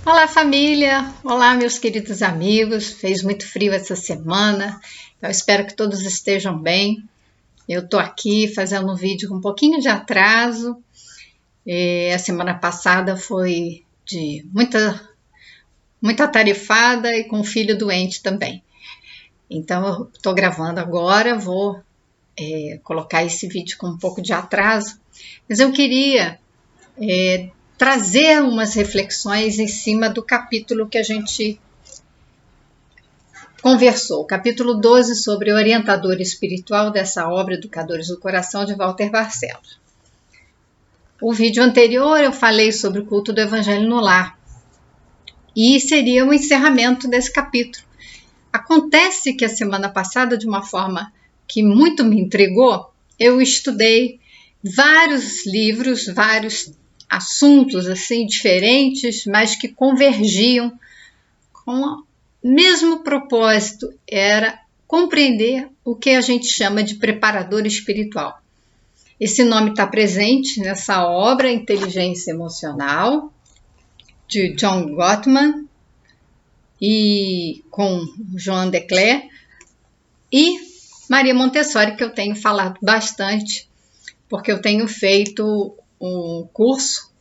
Olá, família! Olá, meus queridos amigos! Fez muito frio essa semana, então espero que todos estejam bem. Eu tô aqui fazendo um vídeo com um pouquinho de atraso. A semana passada foi de muita tarefada e com o filho doente também. Então eu tô gravando agora, vou colocar esse vídeo com um pouco de atraso, mas eu queria trazer umas reflexões em cima do capítulo que a gente conversou, o capítulo 12 sobre o orientador espiritual dessa obra Educadores do Coração, de Walter Barcelos. O vídeo anterior eu falei sobre o culto do Evangelho no Lar e seria o encerramento desse capítulo. Acontece que a semana passada, de uma forma que muito me intrigou, eu estudei vários livros, vários assuntos assim diferentes, mas que convergiam com o mesmo propósito, era compreender o que a gente chama de preparador espiritual. Esse nome está presente nessa obra Inteligência Emocional, de John Gottman, e com Joan de Cler, e Maria Montessori, que eu tenho falado bastante, porque eu tenho feito um curso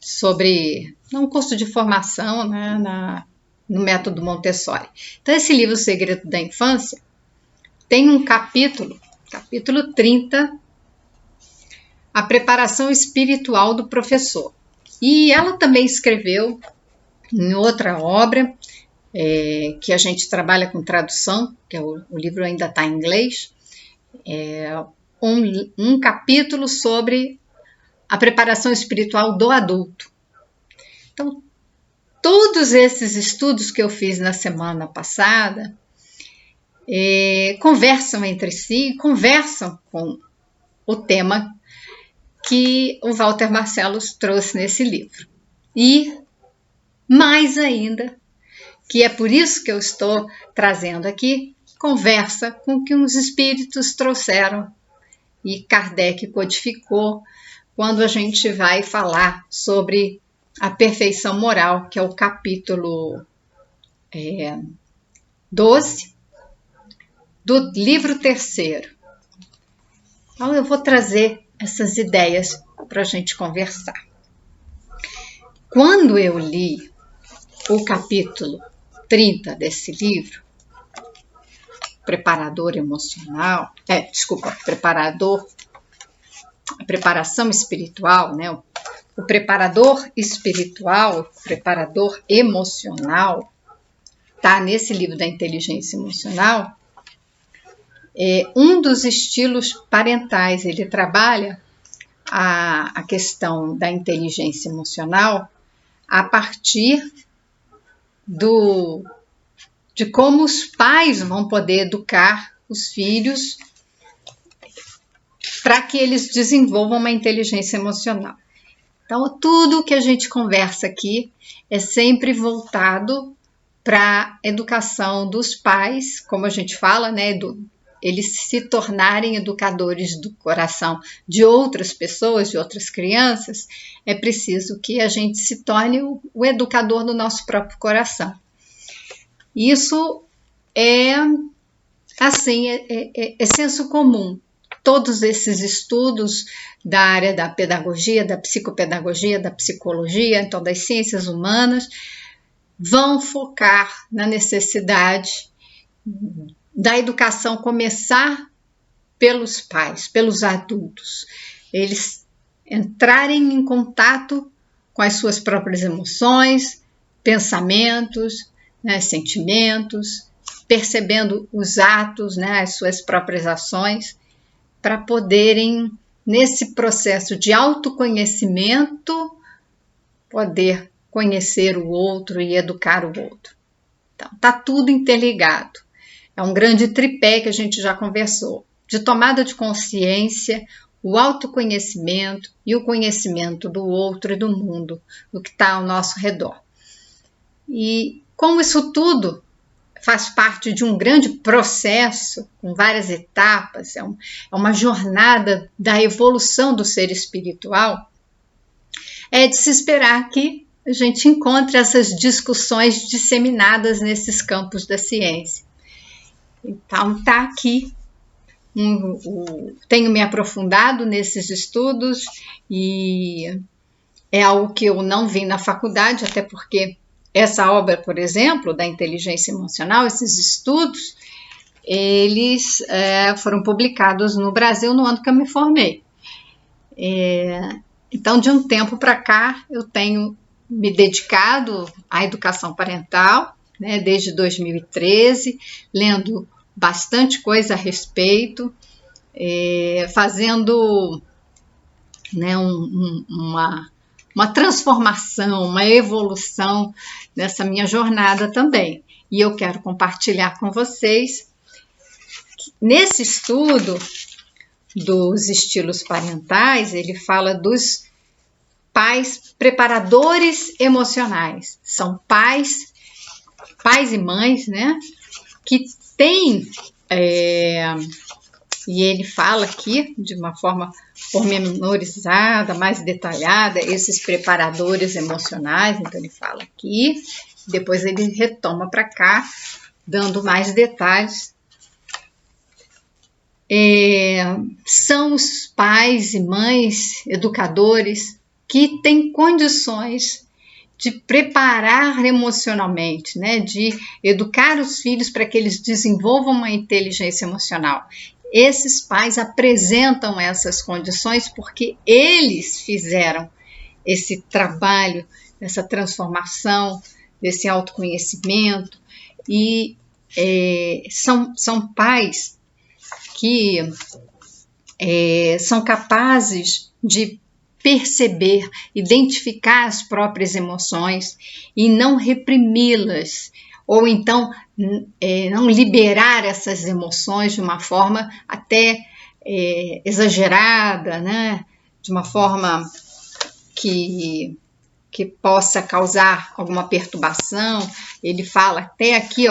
sobre um curso de formação, né, no método Montessori. Então, esse livro, O Segredo da Infância, tem um capítulo 30, a preparação espiritual do professor. E ela também escreveu em outra obra, que a gente trabalha com tradução, que é o livro ainda está em inglês, um capítulo sobre a preparação espiritual do adulto. Então, todos esses estudos que eu fiz na semana passada conversam entre si, conversam com o tema que o Walter Barcelos trouxe nesse livro. E, mais ainda, que é por isso que eu estou trazendo aqui, conversa com o que os espíritos trouxeram e Kardec codificou quando a gente vai falar sobre a perfeição moral, que é o capítulo 12 do livro 3º. Então eu vou trazer essas ideias para a gente conversar. Quando eu li o capítulo 30 desse livro, Preparador Emocional, a preparação espiritual, né? O preparador espiritual, o preparador emocional, tá nesse livro da Inteligência Emocional. Um dos estilos parentais, ele trabalha a questão da inteligência emocional a partir de como os pais vão poder educar os filhos para que eles desenvolvam uma inteligência emocional. Então, tudo que a gente conversa aqui é sempre voltado para a educação dos pais, como a gente fala, né, eles se tornarem educadores do coração de outras pessoas, de outras crianças. É preciso que a gente se torne o educador do nosso próprio coração. Isso é senso comum. Todos esses estudos da área da pedagogia, da psicopedagogia, da psicologia, então das ciências humanas, vão focar na necessidade da educação começar pelos pais, pelos adultos. Eles entrarem em contato com as suas próprias emoções, pensamentos, né, sentimentos, percebendo os atos, né, as suas próprias ações, para poderem, nesse processo de autoconhecimento, poder conhecer o outro e educar o outro. Então, está tudo interligado. É um grande tripé que a gente já conversou, de tomada de consciência, o autoconhecimento e o conhecimento do outro e do mundo, do que está ao nosso redor. E como isso tudo faz parte de um grande processo, com várias etapas, é uma jornada da evolução do ser espiritual, é é de se esperar que a gente encontre essas discussões disseminadas nesses campos da ciência. Então, está aqui. Tenho me aprofundado nesses estudos e é algo que eu não vi na faculdade, até porque essa obra, por exemplo, da inteligência emocional, esses estudos, eles foram publicados no Brasil no ano que eu me formei. Então, de um tempo para cá, eu tenho me dedicado à educação parental, né, desde 2013, lendo bastante coisa a respeito, fazendo, né, uma transformação, uma evolução nessa minha jornada também. E eu quero compartilhar com vocês que, nesse estudo dos estilos parentais, ele fala dos pais preparadores emocionais. São pais e mães, né, que têm, e ele fala aqui de uma forma pormenorizada, mais detalhada, esses preparadores emocionais. Então ele fala aqui, depois ele retoma para cá, dando mais detalhes. São os pais e mães, educadores, que têm condições de preparar emocionalmente, né? De educar os filhos para que eles desenvolvam uma inteligência emocional. Esses pais apresentam essas condições porque eles fizeram esse trabalho, essa transformação, desse autoconhecimento, e são pais que são capazes de perceber, identificar as próprias emoções e não reprimi-las, ou então não liberar essas emoções de uma forma até exagerada, né? De uma forma que possa causar alguma perturbação. Ele fala até aqui,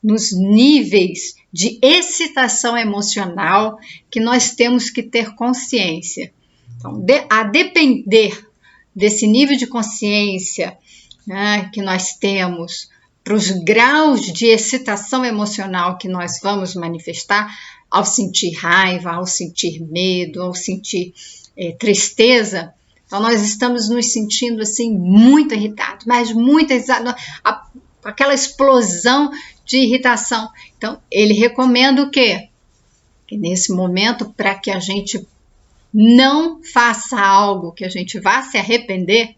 nos níveis de excitação emocional que nós temos que ter consciência. Então, a depender desse nível de consciência, né, que nós temos, para os graus de excitação emocional que nós vamos manifestar ao sentir raiva, ao sentir medo, ao sentir tristeza, então nós estamos nos sentindo assim muito irritados, mas muito irritados, aquela explosão de irritação. Então ele recomenda o quê? Que nesse momento, para que a gente não faça algo que a gente vá se arrepender,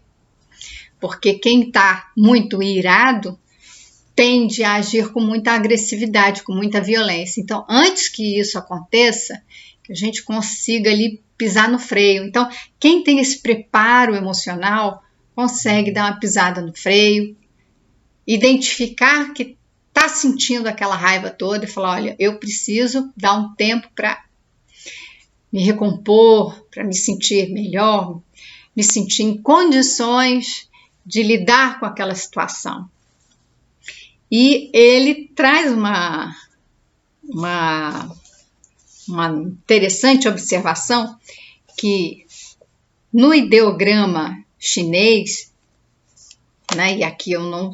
porque quem está muito irado tende a agir com muita agressividade, com muita violência. Então, antes que isso aconteça, que a gente consiga ali pisar no freio. Então, quem tem esse preparo emocional consegue dar uma pisada no freio, identificar que está sentindo aquela raiva toda e falar, olha, eu preciso dar um tempo para me recompor, para me sentir melhor, me sentir em condições de lidar com aquela situação. E ele traz uma interessante observação que no ideograma chinês, né, e aqui eu não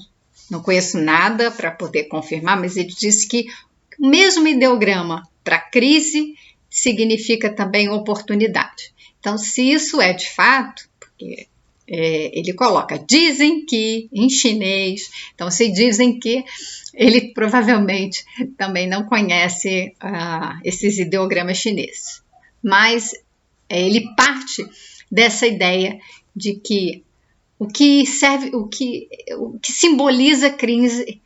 conheço nada para poder confirmar, mas ele diz que o mesmo ideograma para crise significa também oportunidade. Então, se isso é de fato, porque ele coloca, dizem que, em chinês, então se dizem que, ele provavelmente também não conhece esses ideogramas chineses, mas ele parte dessa ideia de que o que simboliza crise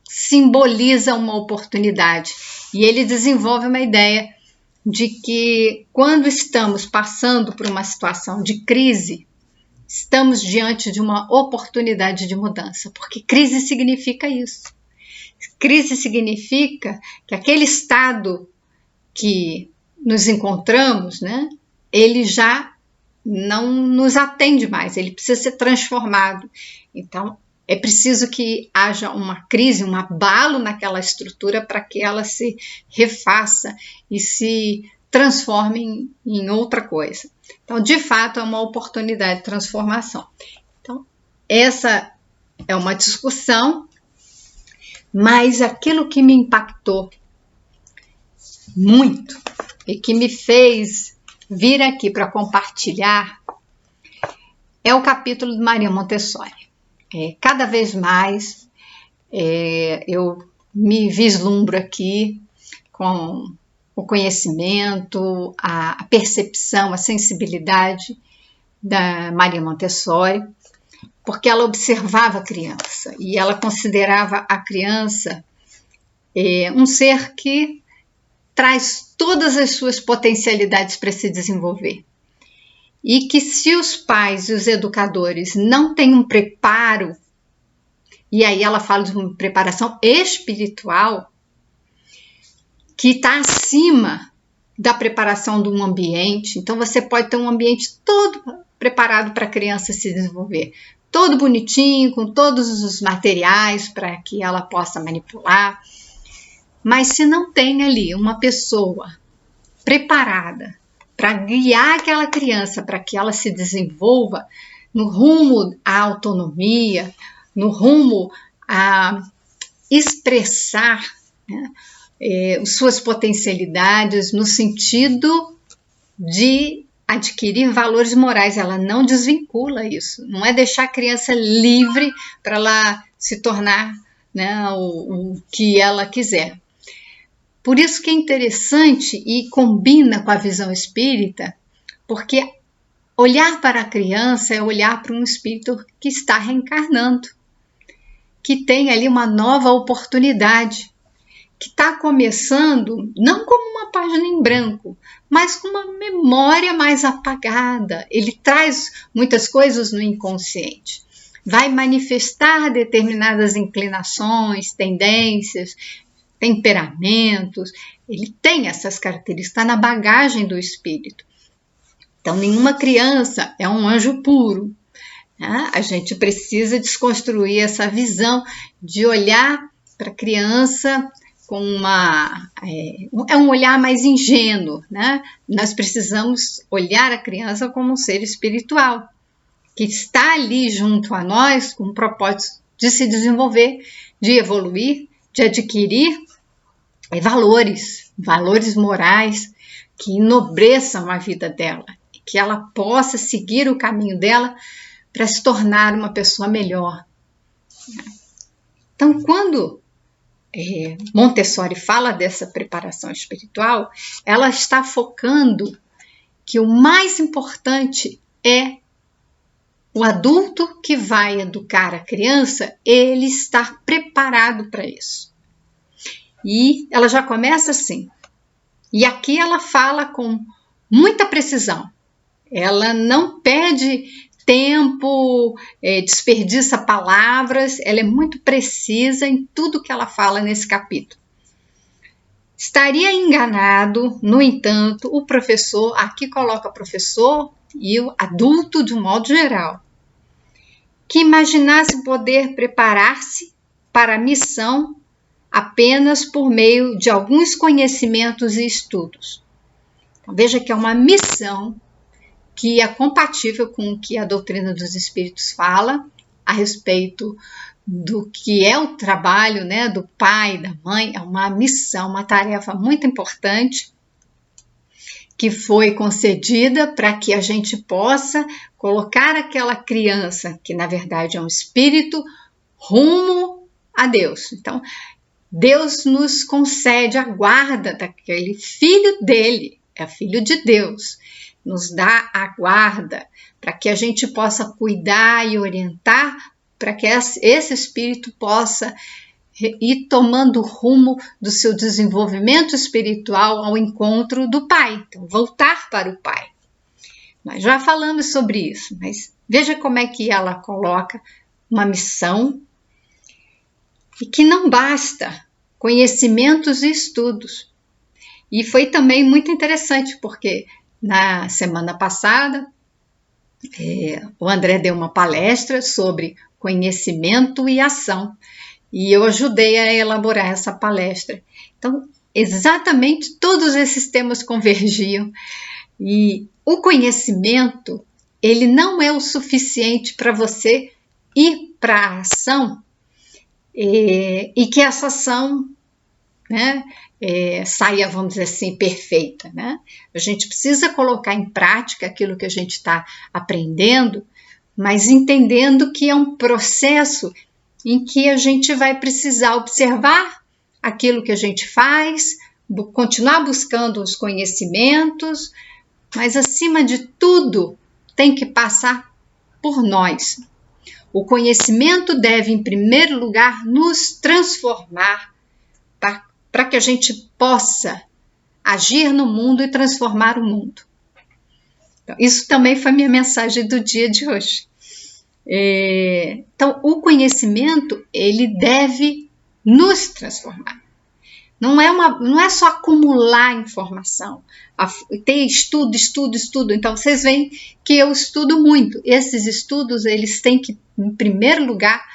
simboliza uma oportunidade, e ele desenvolve uma ideia de que quando estamos passando por uma situação de crise, estamos diante de uma oportunidade de mudança, porque crise significa isso. Crise significa que aquele estado que nos encontramos, né, ele já não nos atende mais, ele precisa ser transformado. Então, é preciso que haja uma crise, um abalo naquela estrutura para que ela se refaça e se transforme em outra coisa. Então, de fato, é uma oportunidade de transformação. Então, essa é uma discussão, mas aquilo que me impactou muito e que me fez vir aqui para compartilhar é o capítulo de Maria Montessori. Cada vez mais eu me vislumbro aqui com o conhecimento, a percepção, a sensibilidade da Maria Montessori, porque ela observava a criança e ela considerava a criança um ser que traz todas as suas potencialidades para se desenvolver. E que se os pais e os educadores não têm um preparo, e aí ela fala de uma preparação espiritual, que está acima da preparação de um ambiente. Então você pode ter um ambiente todo preparado para a criança se desenvolver, todo bonitinho, com todos os materiais para que ela possa manipular. Mas se não tem ali uma pessoa preparada para guiar aquela criança para que ela se desenvolva no rumo à autonomia, no rumo a expressar, né, suas potencialidades no sentido de adquirir valores morais. Ela não desvincula isso, não é deixar a criança livre para ela se tornar, né, o que ela quiser. Por isso que é interessante e combina com a visão espírita, porque olhar para a criança é olhar para um espírito que está reencarnando, que tem ali uma nova oportunidade, que está começando não como uma página em branco, mas com uma memória mais apagada. Ele traz muitas coisas no inconsciente, vai manifestar determinadas inclinações, tendências, temperamentos. Ele tem essas características, está na bagagem do espírito. Então, nenhuma criança é um anjo puro, né? A gente precisa desconstruir essa visão de olhar para a criança com um olhar mais ingênuo, né? Nós precisamos olhar a criança como um ser espiritual, que está ali junto a nós com o propósito de se desenvolver, de evoluir, de adquirir valores morais que enobreçam a vida dela, que ela possa seguir o caminho dela para se tornar uma pessoa melhor. Então, quando Montessori fala dessa preparação espiritual, ela está focando que o mais importante é o adulto que vai educar a criança, ele estar preparado para isso. E ela já começa assim. E aqui ela fala com muita precisão. Ela não perde tempo, desperdiça palavras, ela é muito precisa em tudo que ela fala nesse capítulo. Estaria enganado, no entanto, o professor, aqui coloca professor e o adulto de um modo geral, que imaginasse poder preparar-se para a missão apenas por meio de alguns conhecimentos e estudos. Então, veja que é uma missão que é compatível com o que a doutrina dos espíritos fala a respeito do que é o trabalho, né, do pai, da mãe. É uma missão, uma tarefa muito importante que foi concedida para que a gente possa colocar aquela criança, que na verdade é um espírito, rumo a Deus. Então, Deus nos concede a guarda daquele filho dele, é filho de Deus, nos dá a guarda para que a gente possa cuidar e orientar, para que esse espírito possa ir tomando o rumo do seu desenvolvimento espiritual ao encontro do Pai, então voltar para o Pai. Nós já falamos sobre isso, mas veja como é que ela coloca uma missão e que não basta conhecimentos e estudos. E foi também muito interessante, porque na semana passada o André deu uma palestra sobre conhecimento e ação, e eu ajudei a elaborar essa palestra. Então, exatamente todos esses temas convergiam, e o conhecimento, ele não é o suficiente para você ir para a ação e que essa ação, né, saia, vamos dizer assim, perfeita, né? A gente precisa colocar em prática aquilo que a gente está aprendendo, mas entendendo que é um processo em que a gente vai precisar observar aquilo que a gente faz, continuar buscando os conhecimentos, mas acima de tudo tem que passar por nós. O conhecimento deve, em primeiro lugar, nos transformar para que a gente possa agir no mundo e transformar o mundo. Então, isso também foi minha mensagem do dia de hoje. Então, o conhecimento, ele deve nos transformar. Não é só acumular informação, ter estudo. Então, vocês veem que eu estudo muito. Esses estudos, eles têm que, em primeiro lugar,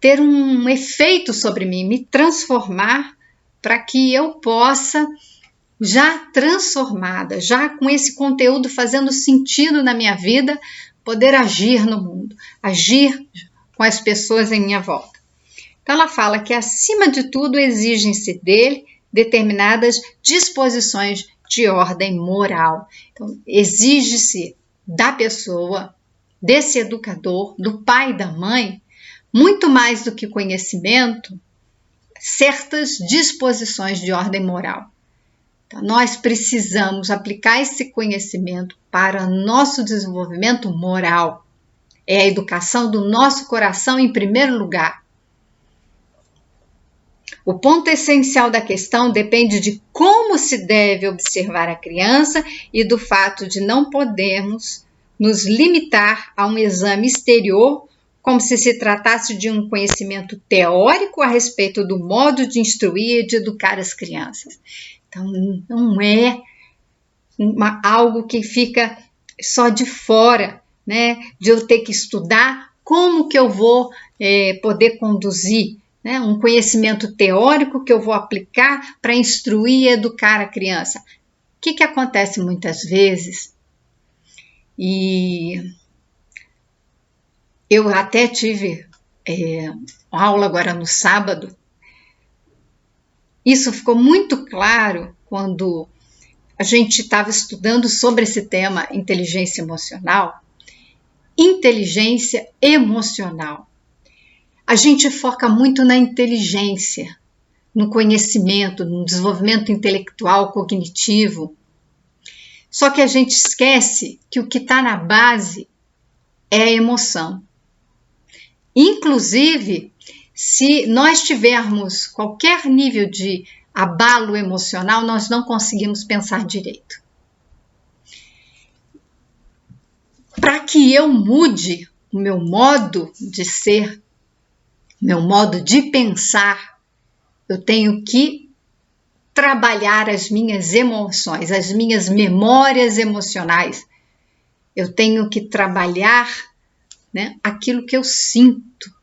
ter um efeito sobre mim, me transformar para que eu possa, já transformada, já com esse conteúdo fazendo sentido na minha vida, poder agir no mundo, agir com as pessoas em minha volta. Então ela fala que acima de tudo exigem-se dele determinadas disposições de ordem moral. Então exige-se da pessoa, desse educador, do pai e da mãe, muito mais do que conhecimento, certas disposições de ordem moral. Então, nós precisamos aplicar esse conhecimento para nosso desenvolvimento moral. É a educação do nosso coração em primeiro lugar. O ponto essencial da questão depende de como se deve observar a criança e do fato de não podermos nos limitar a um exame exterior como se tratasse de um conhecimento teórico a respeito do modo de instruir e de educar as crianças. Então, não é algo que fica só de fora, né? De eu ter que estudar como que eu vou poder conduzir, né? Um conhecimento teórico que eu vou aplicar para instruir e educar a criança. O que acontece muitas vezes? E eu até tive aula agora no sábado. Isso ficou muito claro quando a gente estava estudando sobre esse tema, inteligência emocional. Inteligência emocional. A gente foca muito na inteligência, no conhecimento, no desenvolvimento intelectual, cognitivo. Só que a gente esquece que o que está na base é a emoção. Inclusive, se nós tivermos qualquer nível de abalo emocional, nós não conseguimos pensar direito. Para que eu mude o meu modo de ser, meu modo de pensar, eu tenho que trabalhar as minhas emoções, as minhas memórias emocionais. Eu tenho que trabalhar, né, aquilo que eu sinto.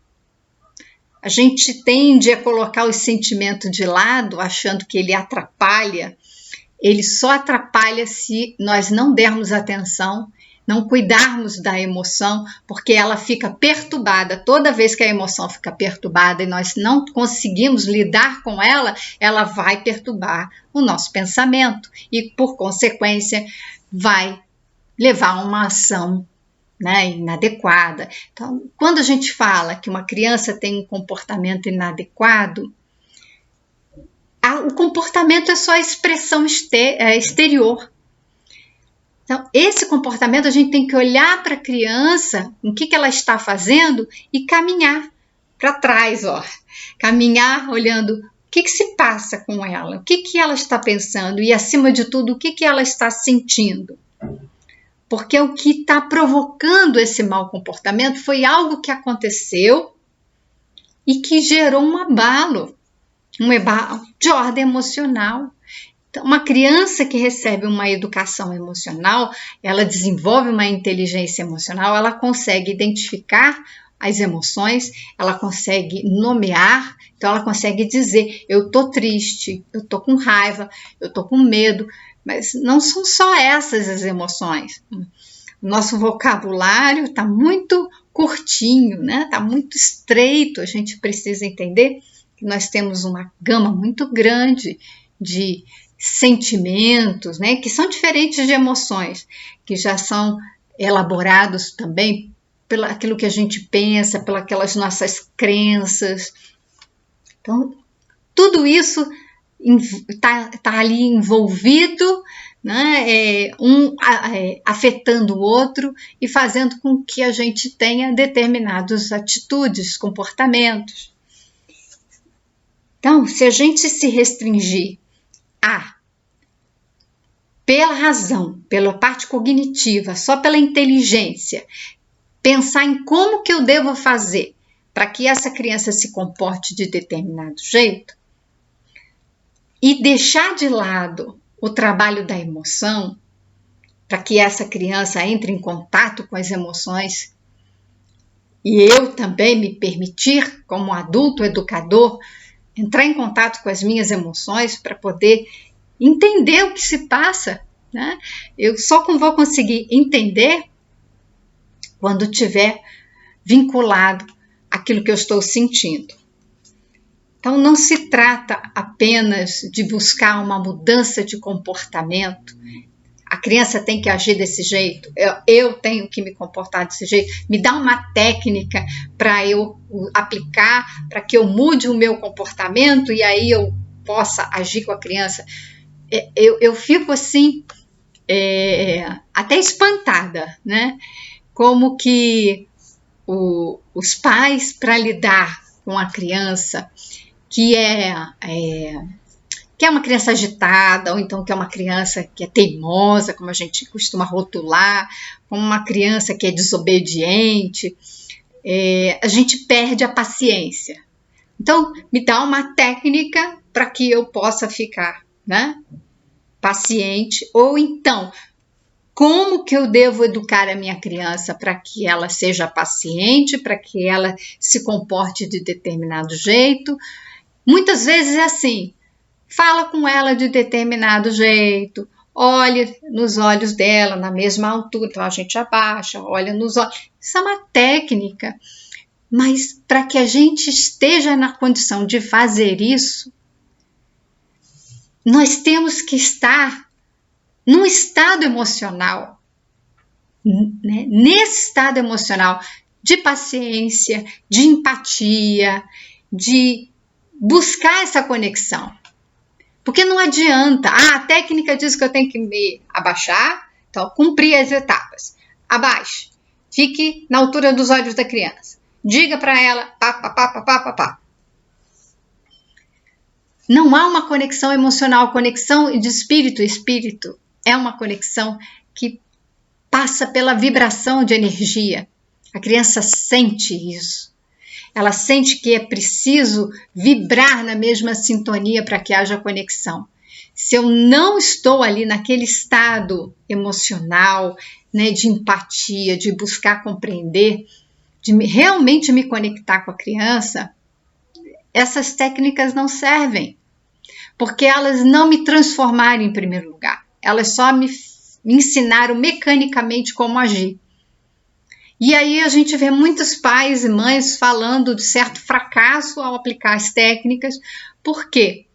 A gente tende a colocar o sentimento de lado, achando que ele atrapalha. Ele só atrapalha se nós não dermos atenção, não cuidarmos da emoção, porque ela fica perturbada. Toda vez que a emoção fica perturbada e nós não conseguimos lidar com ela, ela vai perturbar o nosso pensamento e, por consequência, vai levar a uma ação, né, inadequada. Então, quando a gente fala que uma criança tem um comportamento inadequado, o comportamento é só a expressão exterior. Então, esse comportamento a gente tem que olhar para a criança, o que ela está fazendo e caminhar para trás, ó. Caminhar olhando o que se passa com ela, o que ela está pensando e, acima de tudo, o que ela está sentindo. Porque o que está provocando esse mau comportamento foi algo que aconteceu e que gerou um abalo de ordem emocional. Então, uma criança que recebe uma educação emocional, ela desenvolve uma inteligência emocional, ela consegue identificar as emoções, ela consegue nomear, então ela consegue dizer, eu estou triste, eu estou com raiva, eu estou com medo, Mas não são só essas as emoções. O nosso vocabulário está muito curtinho, né? Está muito estreito. A gente precisa entender que nós temos uma gama muito grande de sentimentos, né? Que são diferentes de emoções, que já são elaborados também pelo aquilo que a gente pensa, pelas nossas crenças. Então, tudo isso está ali envolvido, né, afetando o outro e fazendo com que a gente tenha determinadas atitudes, comportamentos. Então, se a gente se restringir pela razão, pela parte cognitiva, só pela inteligência, pensar em como que eu devo fazer para que essa criança se comporte de determinado jeito, e deixar de lado o trabalho da emoção, para que essa criança entre em contato com as emoções, e eu também me permitir, como adulto educador, entrar em contato com as minhas emoções para poder entender o que se passa, né? Eu só vou conseguir entender quando tiver vinculado àquilo que eu estou sentindo. Então, não se trata apenas de buscar uma mudança de comportamento. A criança tem que agir desse jeito, eu tenho que me comportar desse jeito. Me dá uma técnica para eu aplicar, para que eu mude o meu comportamento e aí eu possa agir com a criança. Eu fico assim, até espantada, né? Como que os pais, para lidar com a criança que é uma criança agitada, ou então que é uma criança que é teimosa, como a gente costuma rotular, como uma criança que é desobediente, a gente perde a paciência. Então, me dá uma técnica para que eu possa ficar, né, paciente, ou então, como que eu devo educar a minha criança para que ela seja paciente, para que ela se comporte de determinado jeito. Muitas vezes é assim, fala com ela de determinado jeito, olha nos olhos dela na mesma altura, então a gente abaixa, olha nos olhos. Isso é uma técnica, mas para que a gente esteja na condição de fazer isso, nós temos que estar num estado emocional, né? Nesse estado emocional de paciência, de empatia, de buscar essa conexão. Porque não adianta, a técnica diz que eu tenho que me abaixar, então cumprir as etapas. Abaixe, fique na altura dos olhos da criança. Diga para ela, pá, pá, pá, pá, pá, pá, pá. Não há uma conexão emocional, conexão de espírito. Espírito é uma conexão que passa pela vibração de energia. A criança sente isso. Ela sente que é preciso vibrar na mesma sintonia para que haja conexão. Se eu não estou ali naquele estado emocional, né, de empatia, de buscar compreender, de realmente me conectar com a criança, essas técnicas não servem, porque elas não me transformaram em primeiro lugar. Elas só me ensinaram mecanicamente como agir. E aí a gente vê muitos pais e mães falando de certo fracasso ao aplicar as técnicas. Por quê?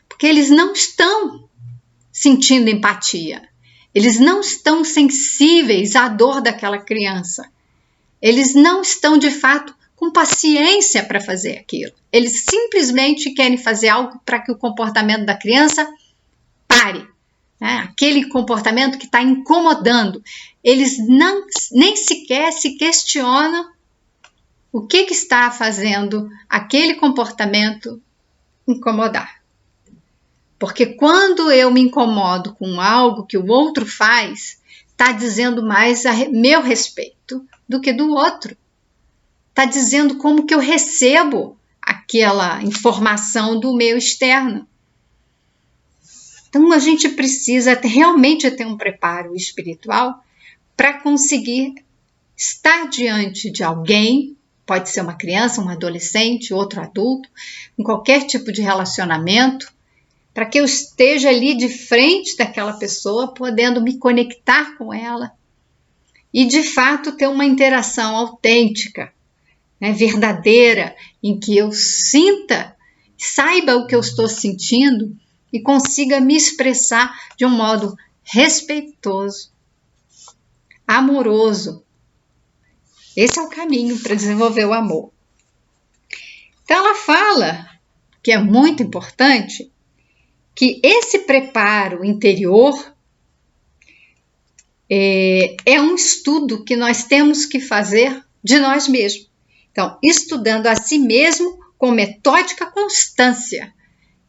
Porque eles não estão sentindo empatia. Eles não estão sensíveis à dor daquela criança. Eles não estão, de fato, com paciência para fazer aquilo. Eles simplesmente querem fazer algo para que o comportamento da criança pare. Aquele comportamento que está incomodando. Eles nem sequer se questionam o que está fazendo aquele comportamento incomodar. Porque quando eu me incomodo com algo que o outro faz, está dizendo mais a meu respeito do que do outro. Está dizendo como que eu recebo aquela informação do meio externo. Então, a gente precisa realmente ter um preparo espiritual para conseguir estar diante de alguém, pode ser uma criança, um adolescente, outro adulto, em qualquer tipo de relacionamento, para que eu esteja ali de frente daquela pessoa, podendo me conectar com ela e, de fato, ter uma interação autêntica, né, verdadeira, em que eu sinta, saiba o que eu estou sentindo e consiga me expressar de um modo respeitoso, amoroso. Esse é o caminho para desenvolver o amor. Então ela fala, que é muito importante, que esse preparo interior é um estudo que nós temos que fazer de nós mesmos. Então, estudando a si mesmo com metódica constância.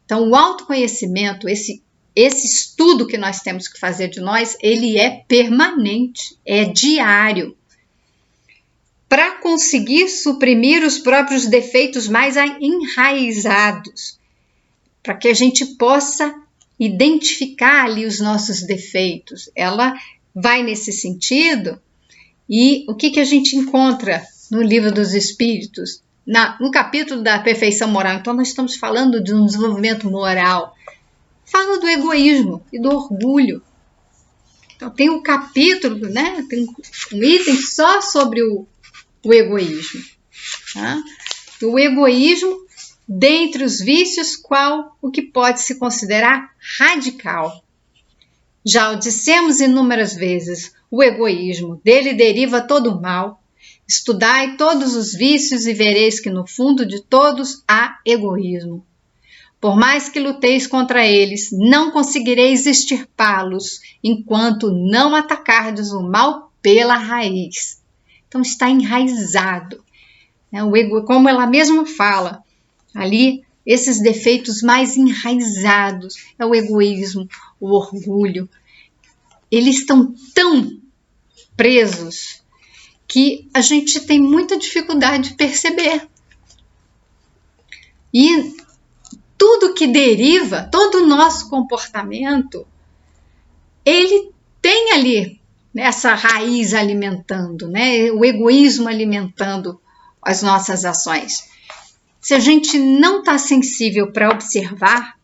Então, o autoconhecimento, esse estudo que nós temos que fazer de nós, ele é permanente, é diário, para conseguir suprimir os próprios defeitos mais enraizados, para que a gente possa identificar ali os nossos defeitos. Ela vai nesse sentido, e o que a gente encontra no Livro dos Espíritos, no capítulo da perfeição moral? Então, nós estamos falando de um desenvolvimento moral. Fala do egoísmo e do orgulho. Então, tem um capítulo, né? Tem um item só sobre o egoísmo. Tá? O egoísmo, dentre os vícios, qual o que pode se considerar radical? Já o dissemos inúmeras vezes, o egoísmo, dele deriva todo o mal. Estudai todos os vícios e vereis que no fundo de todos há egoísmo. Por mais que luteis contra eles, não conseguireis extirpá-los, enquanto não atacardes o mal pela raiz. Então está enraizado. O ego, como ela mesma fala, ali, esses defeitos mais enraizados, é o egoísmo, o orgulho. Eles estão tão presos que a gente tem muita dificuldade de perceber. E tudo que deriva, todo o nosso comportamento, ele tem ali essa raiz alimentando, né? O egoísmo alimentando as nossas ações. Se a gente não está sensível para observar,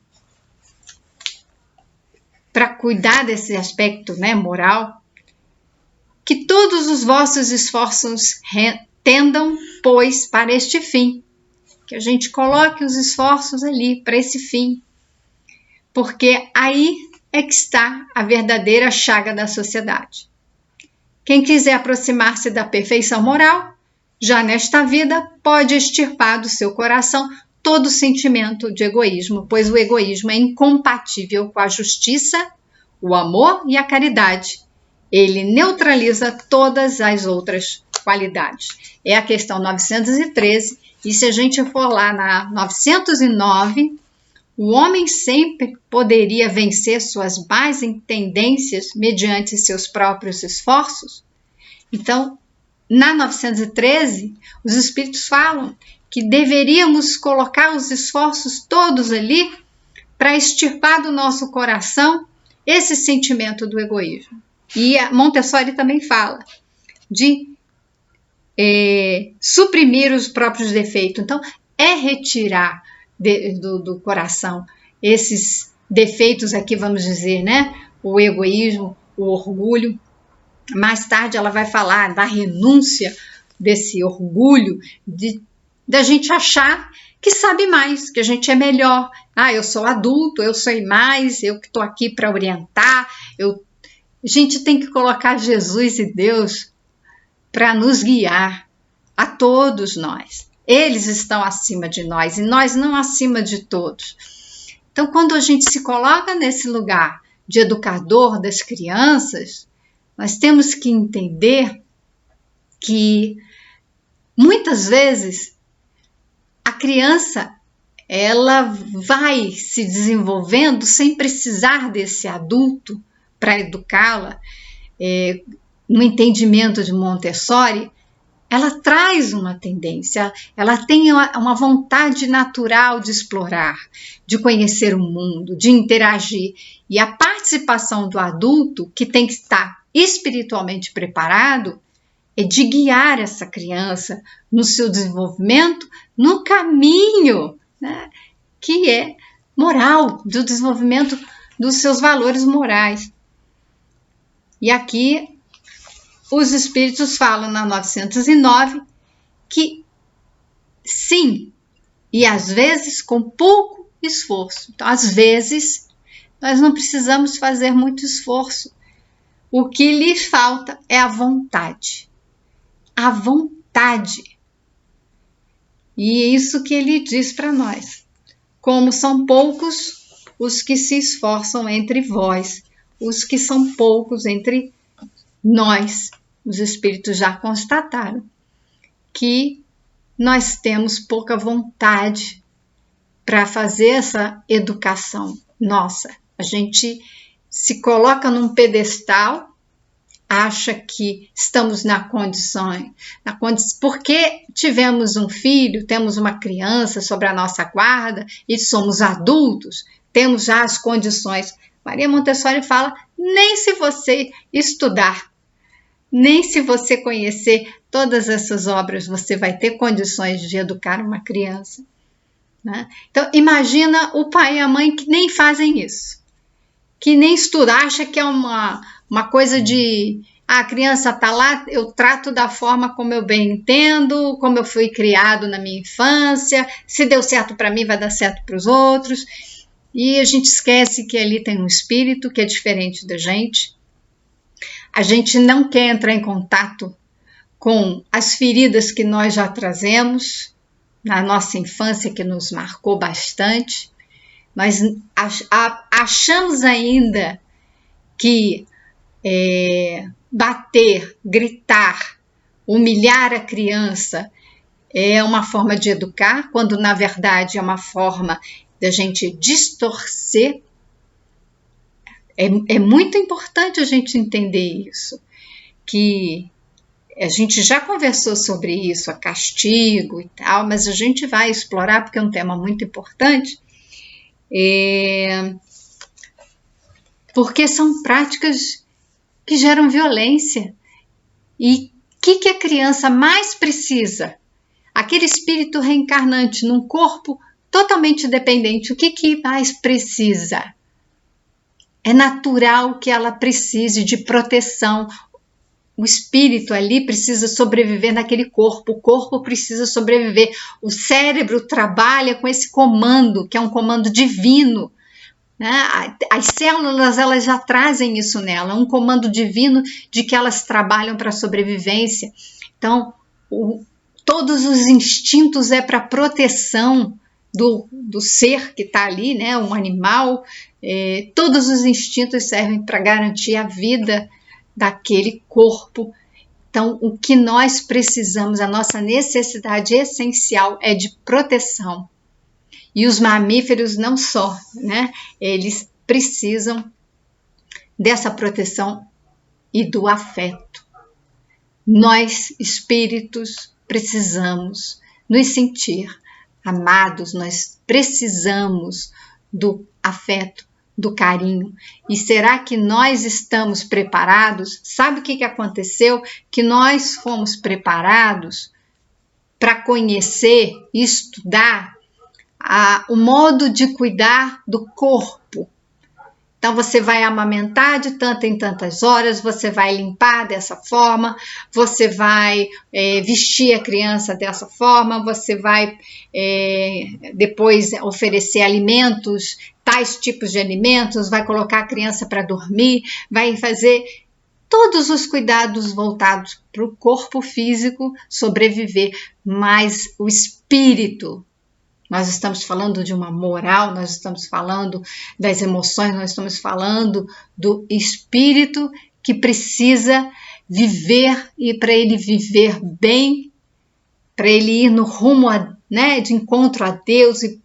para cuidar desse aspecto, né, moral, que todos os vossos esforços tendam, pois, para este fim. Que a gente coloque os esforços ali para esse fim. Porque aí é que está a verdadeira chaga da sociedade. Quem quiser aproximar-se da perfeição moral, já nesta vida pode extirpar do seu coração todo sentimento de egoísmo, pois o egoísmo é incompatível com a justiça, o amor e a caridade. Ele neutraliza todas as outras qualidades. É a questão 913, e se a gente for lá na 909, o homem sempre poderia vencer suas más tendências mediante seus próprios esforços? Então, na 913, os espíritos falam que deveríamos colocar os esforços todos ali para extirpar do nosso coração esse sentimento do egoísmo. E a Montessori também fala de suprimir os próprios defeitos. Então, é retirar do coração esses defeitos aqui, vamos dizer, né? O egoísmo, o orgulho. Mais tarde ela vai falar da renúncia desse orgulho, da gente achar que sabe mais, que a gente é melhor. Eu sou adulto, eu sei mais, eu que estou aqui para orientar. A gente tem que colocar Jesus e Deus para nos guiar, a todos nós. Eles estão acima de nós e nós não acima de todos. Então, quando a gente se coloca nesse lugar de educador das crianças, nós temos que entender que muitas vezes a criança ela vai se desenvolvendo sem precisar desse adulto para educá-la. No entendimento de Montessori, ela traz uma tendência, ela tem uma vontade natural de explorar, de conhecer o mundo, de interagir. E a participação do adulto, que tem que estar espiritualmente preparado, é de guiar essa criança no seu desenvolvimento, no caminho, né, que é moral, do desenvolvimento dos seus valores morais. E aqui os espíritos falam na 909 que sim, e às vezes com pouco esforço. Então, às vezes, nós não precisamos fazer muito esforço. O que lhe falta é a vontade. A vontade. E é isso que ele diz para nós. Como são poucos os que se esforçam entre vós, os que são poucos entre nós. Os espíritos já constataram que nós temos pouca vontade para fazer essa educação nossa. A gente se coloca num pedestal, acha que estamos na condição, porque tivemos um filho, temos uma criança sob a nossa guarda e somos adultos, temos já as condições. Maria Montessori fala, nem se você estudar, nem se você conhecer todas essas obras, você vai ter condições de educar uma criança. Né? Então, imagina o pai e a mãe que nem fazem isso, que nem estudam, acha que é uma coisa de a criança está lá, eu trato da forma como eu bem entendo, como eu fui criado na minha infância, se deu certo para mim, vai dar certo para os outros. E a gente esquece que ali tem um espírito que é diferente da gente. A gente não quer entrar em contato com as feridas que nós já trazemos na nossa infância, que nos marcou bastante. Nós achamos ainda que bater, gritar, humilhar a criança é uma forma de educar, quando na verdade é uma forma da gente distorcer. É muito importante a gente entender isso, que a gente já conversou sobre isso, a castigo e tal, mas a gente vai explorar porque é um tema muito importante, porque são práticas que geram violência. E o que a criança mais precisa? Aquele espírito reencarnante num corpo totalmente dependente, o que mais precisa? É natural que ela precise de proteção. O espírito ali precisa sobreviver naquele corpo, o corpo precisa sobreviver. O cérebro trabalha com esse comando, que é um comando divino. Né? As células elas já trazem isso nela, um comando divino de que elas trabalham para a sobrevivência. Então, todos os instintos é para proteção do ser que está ali, né? Um animal, todos os instintos servem para garantir a vida daquele corpo. Então, o que nós precisamos, a nossa necessidade essencial é de proteção. E os mamíferos não só, né? Eles precisam dessa proteção e do afeto. Nós, espíritos, precisamos nos sentir amados, nós precisamos do afeto, do carinho. E será que nós estamos preparados? Sabe o que aconteceu? Que nós fomos preparados para conhecer, estudar o modo de cuidar do corpo. Então, você vai amamentar de tanto em tantas horas, você vai limpar dessa forma, você vai vestir a criança dessa forma, você vai depois oferecer alimentos, tais tipos de alimentos, vai colocar a criança para dormir, vai fazer todos os cuidados voltados para o corpo físico sobreviver, mas o espírito. Nós estamos falando de uma moral, nós estamos falando das emoções, nós estamos falando do espírito que precisa viver, e para ele viver bem, para ele ir no rumo de encontro a Deus, e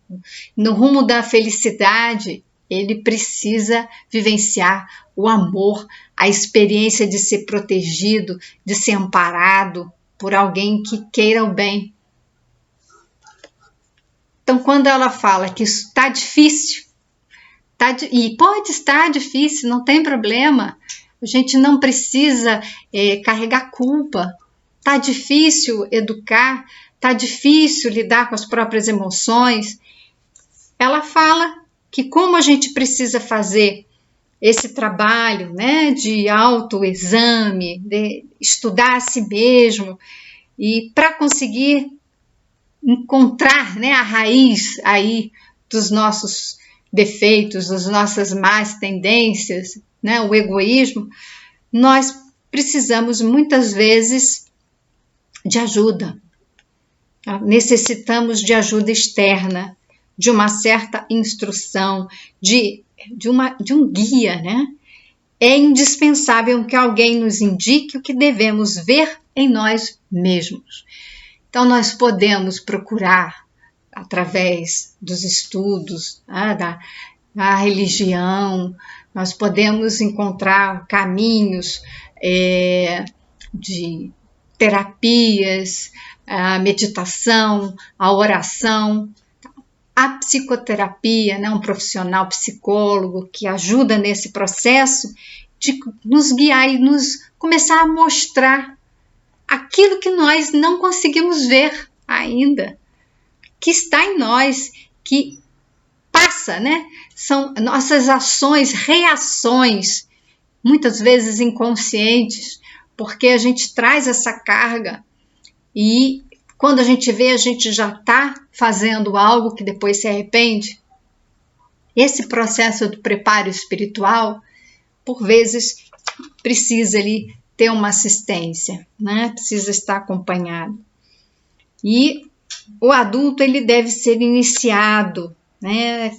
no rumo da felicidade, ele precisa vivenciar o amor, a experiência de ser protegido, de ser amparado por alguém que queira o bem. Então, quando ela fala que isso está difícil, e pode estar difícil, não tem problema, a gente não precisa carregar culpa. Está difícil educar, está difícil lidar com as próprias emoções. Ela fala que como a gente precisa fazer esse trabalho, né, de autoexame, de estudar a si mesmo, e para conseguir encontrar, né, a raiz aí dos nossos defeitos, das nossas más tendências, né, o egoísmo, nós precisamos muitas vezes de ajuda. Necessitamos de ajuda externa, de uma certa instrução, de um guia, né? É indispensável que alguém nos indique o que devemos ver em nós mesmos. Então, nós podemos procurar, através dos estudos, da religião, nós podemos encontrar caminhos de terapias, a meditação, a oração, a psicoterapia, né, um profissional psicólogo que ajuda nesse processo de nos guiar e nos começar a mostrar aquilo que nós não conseguimos ver ainda, que está em nós, que passa, né? São nossas ações, reações, muitas vezes inconscientes, porque a gente traz essa carga e quando a gente vê, a gente já está fazendo algo que depois se arrepende. Esse processo do preparo espiritual, por vezes, precisa ali ter uma assistência, né? Precisa estar acompanhado. E o adulto ele deve ser iniciado, né?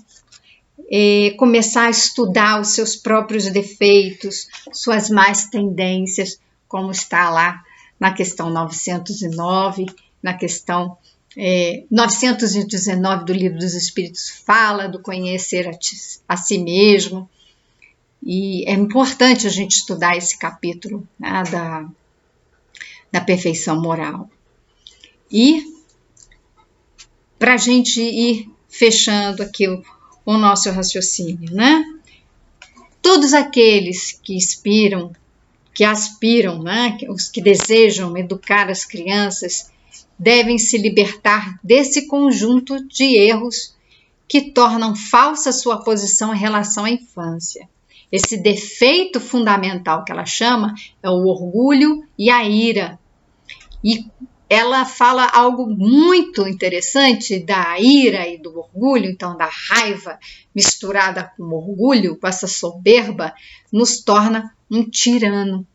Começar a estudar os seus próprios defeitos, suas más tendências, como está lá na questão 909, na questão 919 do Livro dos Espíritos, fala do conhecer a si mesmo. E é importante a gente estudar esse capítulo, né, da perfeição moral. E para a gente ir fechando aqui o nosso raciocínio, né? Todos aqueles que aspiram, né, os que desejam educar as crianças, devem se libertar desse conjunto de erros que tornam falsa sua posição em relação à infância. Esse defeito fundamental que ela chama é o orgulho e a ira. E ela fala algo muito interessante da ira e do orgulho, então da raiva misturada com orgulho, com essa soberba, nos torna um tirano.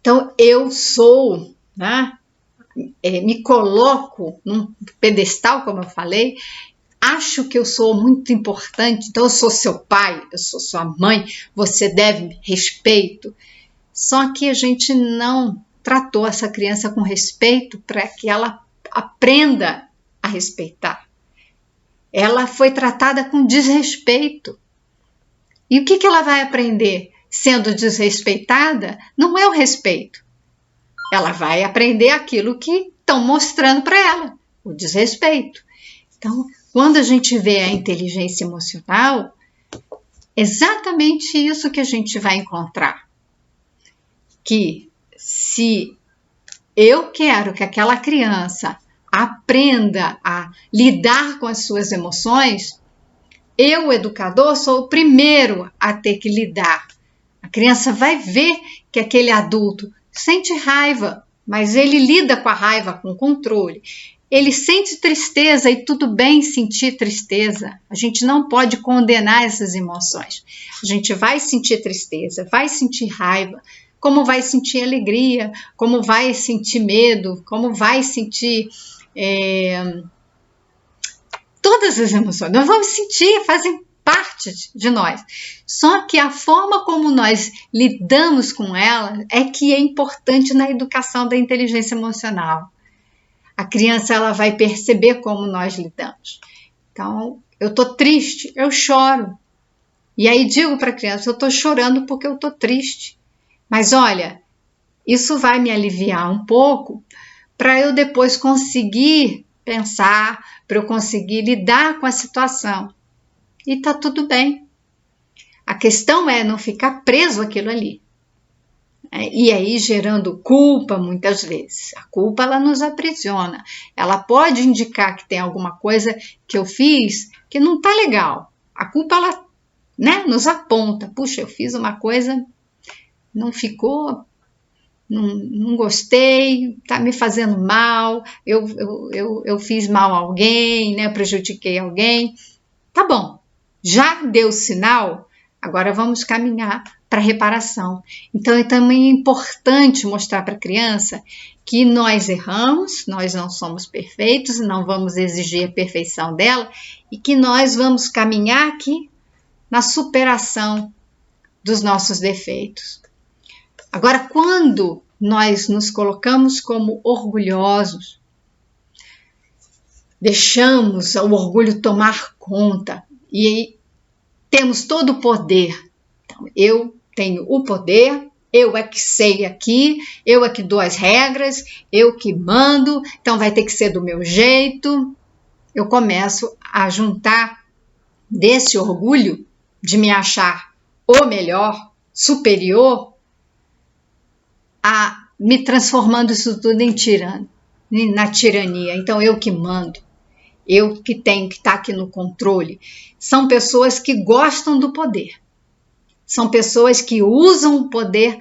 Então eu sou, né, me coloco num pedestal, como eu falei, acho que eu sou muito importante, então eu sou seu pai, eu sou sua mãe, você deve respeito. Só que a gente não tratou essa criança com respeito para que ela aprenda a respeitar. Ela foi tratada com desrespeito. E o que ela vai aprender sendo desrespeitada? Não é o respeito. Ela vai aprender aquilo que estão mostrando para ela, o desrespeito. Então, quando a gente vê a inteligência emocional, exatamente isso que a gente vai encontrar. Que se eu quero que aquela criança aprenda a lidar com as suas emoções, eu, o educador, sou o primeiro a ter que lidar. A criança vai ver que aquele adulto sente raiva, mas ele lida com a raiva com controle. Ele sente tristeza e tudo bem sentir tristeza. A gente não pode condenar essas emoções. A gente vai sentir tristeza, vai sentir raiva, como vai sentir alegria, como vai sentir medo, como vai sentir todas as emoções. Nós vamos sentir, fazem parte de nós. Só que a forma como nós lidamos com ela é que é importante na educação da inteligência emocional. A criança ela vai perceber como nós lidamos. Então, eu estou triste, eu choro. E aí digo para a criança, eu estou chorando porque eu estou triste. Mas olha, isso vai me aliviar um pouco para eu depois conseguir pensar, para eu conseguir lidar com a situação. E está tudo bem. A questão é não ficar preso àquilo ali. E aí gerando culpa muitas vezes. A culpa, ela nos aprisiona. Ela pode indicar que tem alguma coisa que eu fiz que não está legal. A culpa, ela, né, nos aponta. Puxa, eu fiz uma coisa, não ficou, não gostei, está me fazendo mal, eu fiz mal a alguém, né, prejudiquei alguém. Tá bom, já deu sinal, agora vamos caminhar para reparação. Então, é também importante mostrar para a criança que nós erramos, nós não somos perfeitos, não vamos exigir a perfeição dela e que nós vamos caminhar aqui na superação dos nossos defeitos. Agora, quando nós nos colocamos como orgulhosos, deixamos o orgulho tomar conta e temos todo o poder. Então, eu tenho o poder, eu é que sei aqui, eu é que dou as regras, eu que mando, então vai ter que ser do meu jeito. Eu começo a juntar desse orgulho de me achar o melhor, superior, a me transformando isso tudo na tirania. Então, eu que mando, eu que tenho que estar aqui no controle. São pessoas que gostam do poder. São pessoas que usam o poder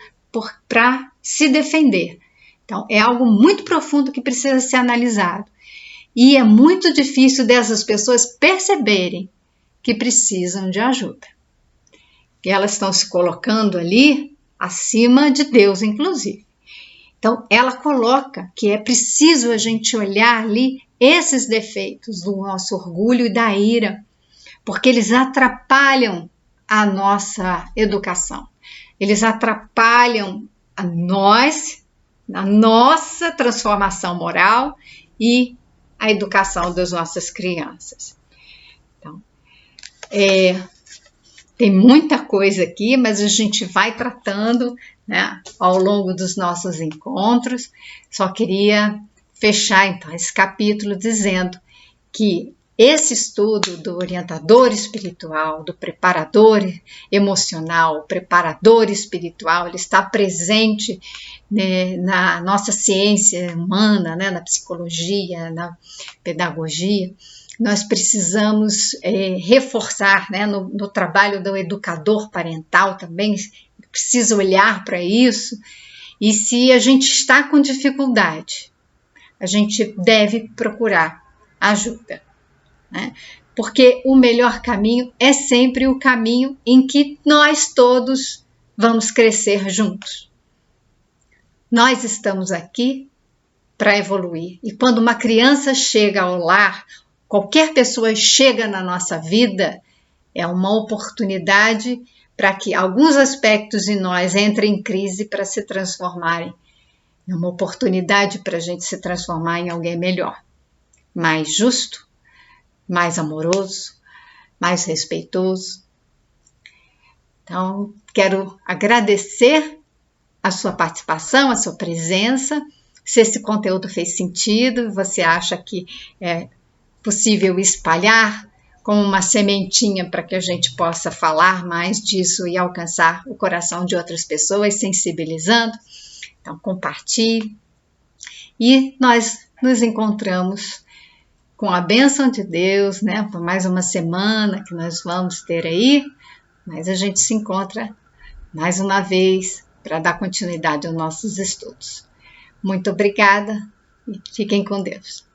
para se defender. Então, é algo muito profundo que precisa ser analisado. E é muito difícil dessas pessoas perceberem que precisam de ajuda. Que elas estão se colocando ali acima de Deus, inclusive. Então, ela coloca que é preciso a gente olhar ali esses defeitos do nosso orgulho e da ira, porque eles atrapalham a nossa educação. Eles atrapalham a nossa transformação moral e a educação das nossas crianças. Então, tem muita coisa aqui, mas a gente vai tratando, né, ao longo dos nossos encontros. Só queria fechar, então, esse capítulo dizendo que esse estudo do orientador espiritual, do preparador emocional, preparador espiritual, ele está presente, né, na nossa ciência humana, né, na psicologia, na pedagogia. Nós precisamos reforçar, né, no trabalho do educador parental também, precisa olhar para isso. E se a gente está com dificuldade, a gente deve procurar ajuda, né? Porque o melhor caminho é sempre o caminho em que nós todos vamos crescer juntos. Nós estamos aqui para evoluir. E quando uma criança chega ao lar, qualquer pessoa chega na nossa vida, é uma oportunidade para que alguns aspectos em nós entrem em crise para se transformarem. É uma oportunidade para a gente se transformar em alguém melhor, mais justo, mais amoroso, mais respeitoso. Então, quero agradecer a sua participação, a sua presença. Se esse conteúdo fez sentido, você acha que é possível espalhar como uma sementinha para que a gente possa falar mais disso e alcançar o coração de outras pessoas, sensibilizando. Então, compartilhe. E nós nos encontramos com a bênção de Deus, né, por mais uma semana que nós vamos ter aí, mas a gente se encontra mais uma vez para dar continuidade aos nossos estudos. Muito obrigada e fiquem com Deus.